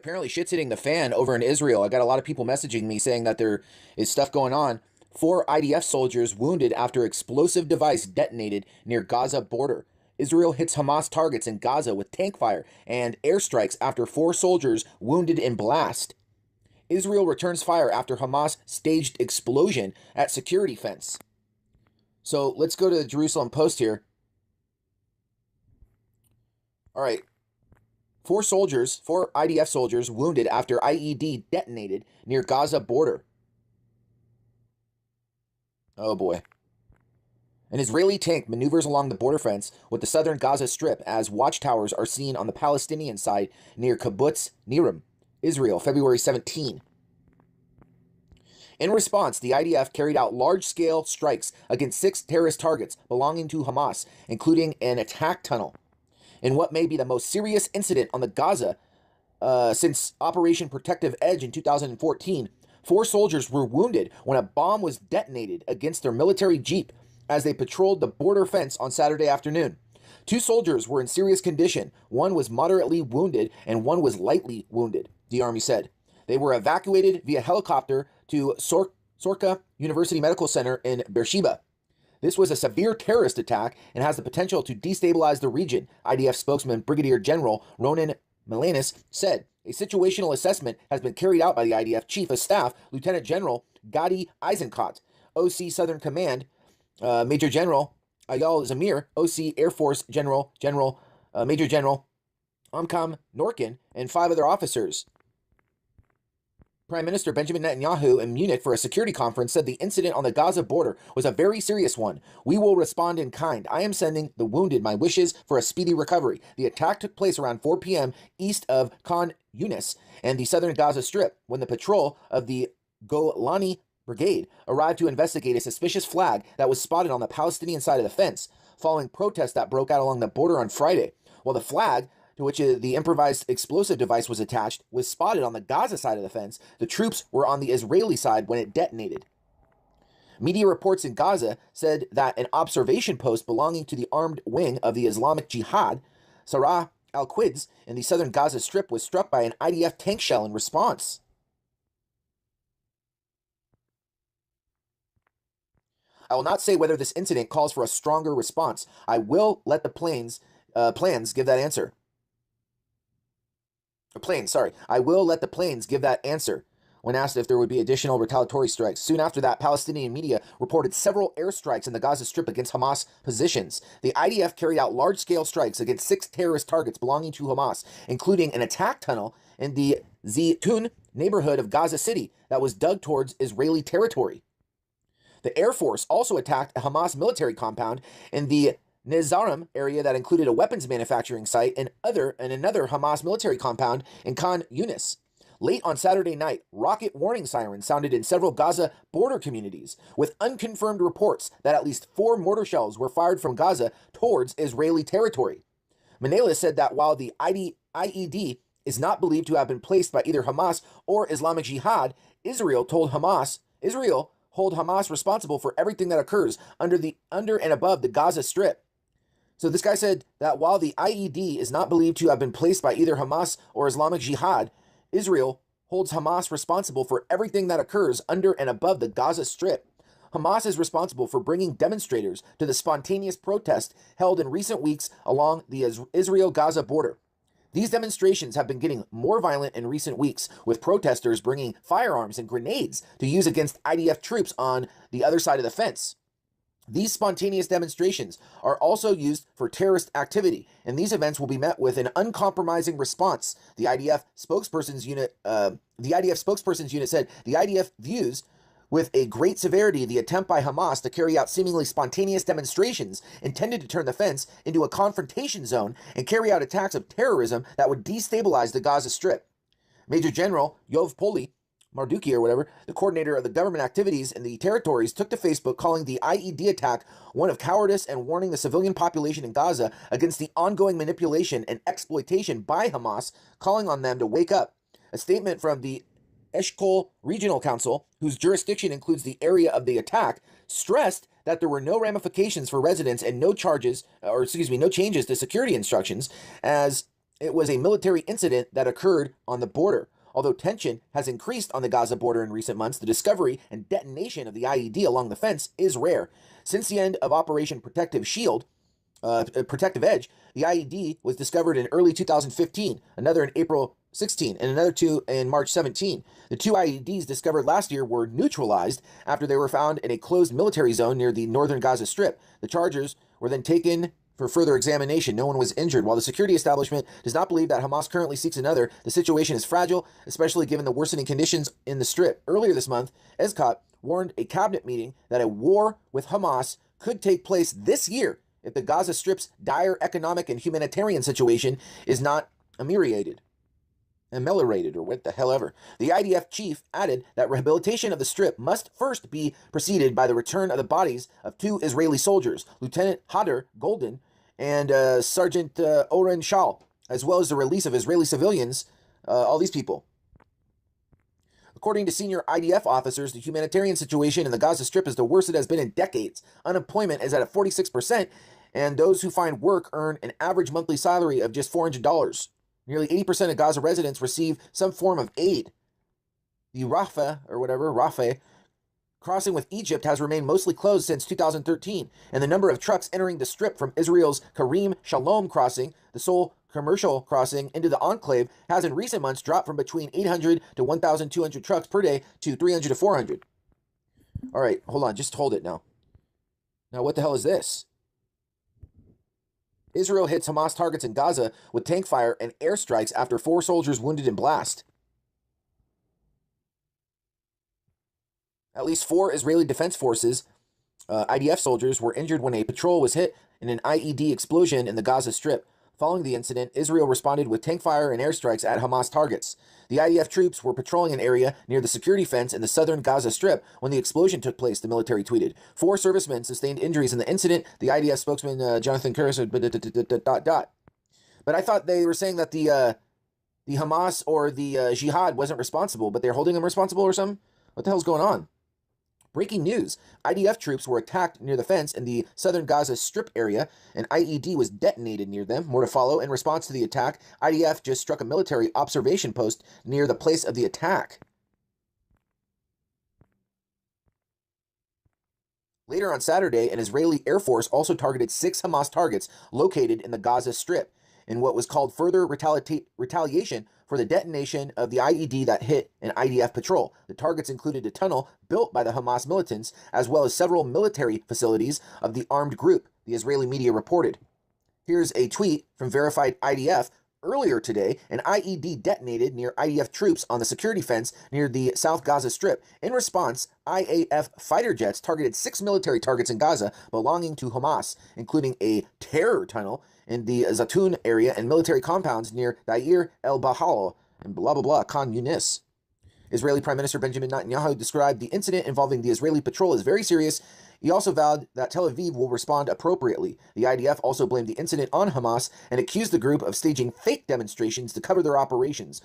apparently shit's hitting the fan over in Israel. I got a lot of people messaging me saying that there is stuff going on. 4 IDF soldiers wounded after explosive device detonated near Gaza border. Israel hits Hamas targets in Gaza with tank fire and airstrikes after 4 soldiers wounded in blast. Israel returns fire after Hamas staged explosion at security fence. So let's go to the Jerusalem Post here. All right. 4 IDF soldiers wounded after IED detonated near Gaza border. Oh boy. An Israeli tank maneuvers along the border fence with the southern Gaza Strip as watchtowers are seen on the Palestinian side near Kibbutz Nirim, Israel, February 17. In response, the IDF carried out large-scale strikes against 6 terrorist targets belonging to Hamas, including an attack tunnel. In what may be the most serious incident on the Gaza since Operation Protective Edge in 2014, 4 soldiers were wounded when a bomb was detonated against their military jeep as they patrolled the border fence on Saturday afternoon. 2 soldiers were in serious condition. One was moderately wounded and one was lightly wounded, the Army said. They were evacuated via helicopter to Sorka University Medical Center in Beersheba. This was a severe terrorist attack and has the potential to destabilize the region, IDF spokesman Brigadier General Ronen Melanis said. A situational assessment has been carried out by the IDF Chief of Staff, Lieutenant General Gadi Eisenkot, OC Southern Command, Major General Ayal Zamir, OC Air Force Major General Amkam Norkin, and 5 other officers. Prime Minister Benjamin Netanyahu in Munich for a security conference said the incident on the Gaza border was a very serious one. We will respond in kind. I am sending the wounded my wishes for a speedy recovery. The attack took place around 4 p.m. east of Khan Yunis and the southern Gaza Strip when the patrol of the Golani Brigade arrived to investigate a suspicious flag that was spotted on the Palestinian side of the fence, following protests that broke out along the border on Friday. While the flag, to which the improvised explosive device was attached, was spotted on the Gaza side of the fence, the troops were on the Israeli side when it detonated. Media reports in Gaza said that an observation post belonging to the armed wing of the Islamic Jihad, Sarah al-Quds, in the southern Gaza Strip was struck by an IDF tank shell in response. I will not say whether this incident calls for a stronger response. I will let the plans give that answer. I will let the planes give that answer when asked if there would be additional retaliatory strikes. Soon after that, Palestinian media reported several airstrikes in the Gaza Strip against Hamas positions. The IDF carried out large-scale strikes against 6 terrorist targets belonging to Hamas, including an attack tunnel in the Zaytun neighborhood of Gaza City that was dug towards Israeli territory. The Air Force also attacked a Hamas military compound in the Nezarim area that included a weapons manufacturing site and another Hamas military compound in Khan Yunis. Late on Saturday night, rocket warning sirens sounded in several Gaza border communities, with unconfirmed reports that at least 4 mortar shells were fired from Gaza towards Israeli territory. Manela said that while the IED is not believed to have been placed by either Hamas or Islamic Jihad, Israel hold Hamas responsible for everything that occurs under and above the Gaza Strip. So this guy said that while the IED is not believed to have been placed by either Hamas or Islamic Jihad, Israel holds Hamas responsible for everything that occurs under and above the Gaza Strip. Hamas is responsible for bringing demonstrators to the spontaneous protest held in recent weeks along the Israel-Gaza border. These demonstrations have been getting more violent in recent weeks, with protesters bringing firearms and grenades to use against IDF troops on the other side of the fence. These spontaneous demonstrations are also used for terrorist activity, and these events will be met with an uncompromising response. The IDF spokesperson's unit said the IDF views with a great severity the attempt by Hamas to carry out seemingly spontaneous demonstrations intended to turn the fence into a confrontation zone and carry out attacks of terrorism that would destabilize the Gaza Strip. Major General Yov Poli Marduki or whatever, the coordinator of the government activities in the territories, took to Facebook calling the IED attack one of cowardice and warning the civilian population in Gaza against the ongoing manipulation and exploitation by Hamas, calling on them to wake up. A statement from the Eshkol Regional Council, whose jurisdiction includes the area of the attack, stressed that there were no ramifications for residents and no changes to security instructions, as it was a military incident that occurred on the border. Although tension has increased on the Gaza border in recent months, the discovery and detonation of the IED along the fence is rare. Since the end of Operation Protective Edge, the IED was discovered in early 2015, another in April 16, and another two in March 17. The two IEDs discovered last year were neutralized after they were found in a closed military zone near the northern Gaza Strip. The charges were then taken for further examination. No one was injured. While the security establishment does not believe that Hamas currently seeks another, the situation is fragile, especially given the worsening conditions in the Strip. Earlier this month, Escott warned a cabinet meeting that a war with Hamas could take place this year if the Gaza Strip's dire economic and humanitarian situation is not ameliorated, or what the hell ever. The IDF chief added that rehabilitation of the Strip must first be preceded by the return of the bodies of two Israeli soldiers, Lieutenant Hadar Golden and Sergeant Oren Shal, as well as the release of Israeli civilians, all these people. According to senior IDF officers, the humanitarian situation in the Gaza Strip is the worst it has been in decades. Unemployment is at 46%, and those who find work earn an average monthly salary of just $400. Nearly 80% of Gaza residents receive some form of aid. The Rafah crossing with Egypt has remained mostly closed since 2013, and the number of trucks entering the Strip from Israel's Karim Shalom crossing, the sole commercial crossing into the enclave, has in recent months dropped from between 800 to 1,200 trucks per day to 300 to 400. All right, hold on, just hold it now. Now, what the hell is this? Israel hits Hamas targets in Gaza with tank fire and airstrikes after 4 soldiers wounded in blast. At least 4 Israeli Defense Forces, IDF soldiers, were injured when a patrol was hit in an IED explosion in the Gaza Strip. Following the incident, Israel responded with tank fire and airstrikes at Hamas targets. The IDF troops were patrolling an area near the security fence in the southern Gaza Strip when the explosion took place, the military tweeted. 4 servicemen sustained injuries in the incident, the IDF spokesman Jonathan Kerr said, But I thought they were saying that the Hamas or the Jihad wasn't responsible, but they're holding them responsible or something? What the hell's going on? Breaking news. IDF troops were attacked near the fence in the southern Gaza Strip area. An IED was detonated near them. More to follow. In response to the attack, IDF just struck a military observation post near the place of the attack. Later on Saturday, an Israeli Air Force also targeted 6 Hamas targets located in the Gaza Strip in what was called further retaliation for the detonation of the IED that hit an IDF patrol. The targets included a tunnel built by the Hamas militants, as well as several military facilities of the armed group, the Israeli media reported. Here's a tweet from verified IDF. Earlier today, an IED detonated near IDF troops on the security fence near the South Gaza Strip. In response, IAF fighter jets targeted 6 military targets in Gaza belonging to Hamas, including a terror tunnel in the Zatoun area and military compounds near Deir el-Bahal and blah blah blah, Khan Yunis. Israeli Prime Minister Benjamin Netanyahu described the incident involving the Israeli patrol as very serious. He also vowed that Tel Aviv will respond appropriately. The IDF also blamed the incident on Hamas and accused the group of staging fake demonstrations to cover their operations,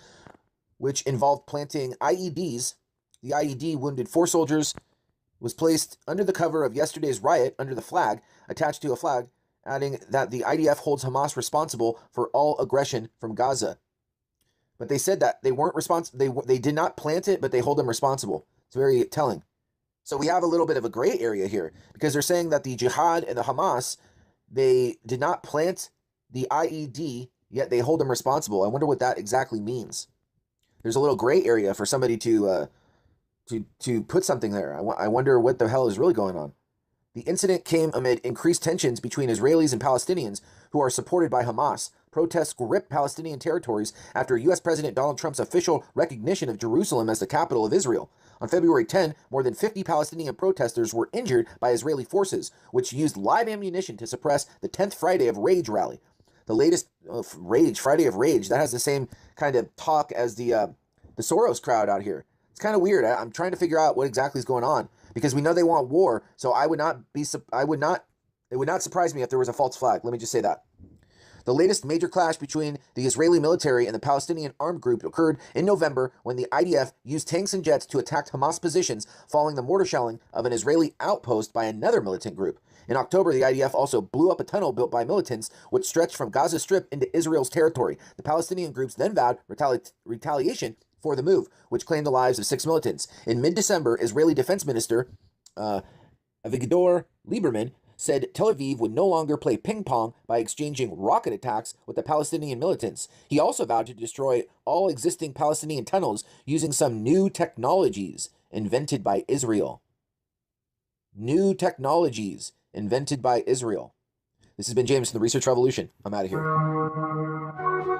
which involved planting IEDs. The IED wounded 4 soldiers, was placed under the cover of yesterday's riot under the flag, attached to a flag, adding that the IDF holds Hamas responsible for all aggression from Gaza. But they said that they weren't responsible. They did not plant it, but they hold them responsible. It's very telling. So we have a little bit of a gray area here, because they're saying that the Jihad and the Hamas, they did not plant the IED, yet they hold them responsible. I wonder what that exactly means. There's a little gray area for somebody to put something there. I wonder what the hell is really going on. The incident came amid increased tensions between Israelis and Palestinians who are supported by Hamas. Protests gripped Palestinian territories after U.S. President Donald Trump's official recognition of Jerusalem as the capital of Israel. On February 10, more than 50 Palestinian protesters were injured by Israeli forces, which used live ammunition to suppress the 10th Friday of Rage rally. The latest Friday of Rage, that has the same kind of talk as the Soros crowd out here. It's kind of weird. I'm trying to figure out what exactly is going on, because we know they want war, so it would not surprise me if there was a false flag. Let me just say that. The latest major clash between the Israeli military and the Palestinian armed group occurred in November when the IDF used tanks and jets to attack Hamas positions following the mortar shelling of an Israeli outpost by another militant group. In October, the IDF also blew up a tunnel built by militants which stretched from Gaza Strip into Israel's territory. The Palestinian groups then vowed retaliation for the move, which claimed the lives of 6 militants. In mid-December, Israeli Defense Minister Avigdor Lieberman said Tel Aviv would no longer play ping-pong by exchanging rocket attacks with the Palestinian militants. He also vowed to destroy all existing Palestinian tunnels using some new technologies invented by Israel. New technologies invented by Israel. This has been James from the Research Revolution. I'm out of here.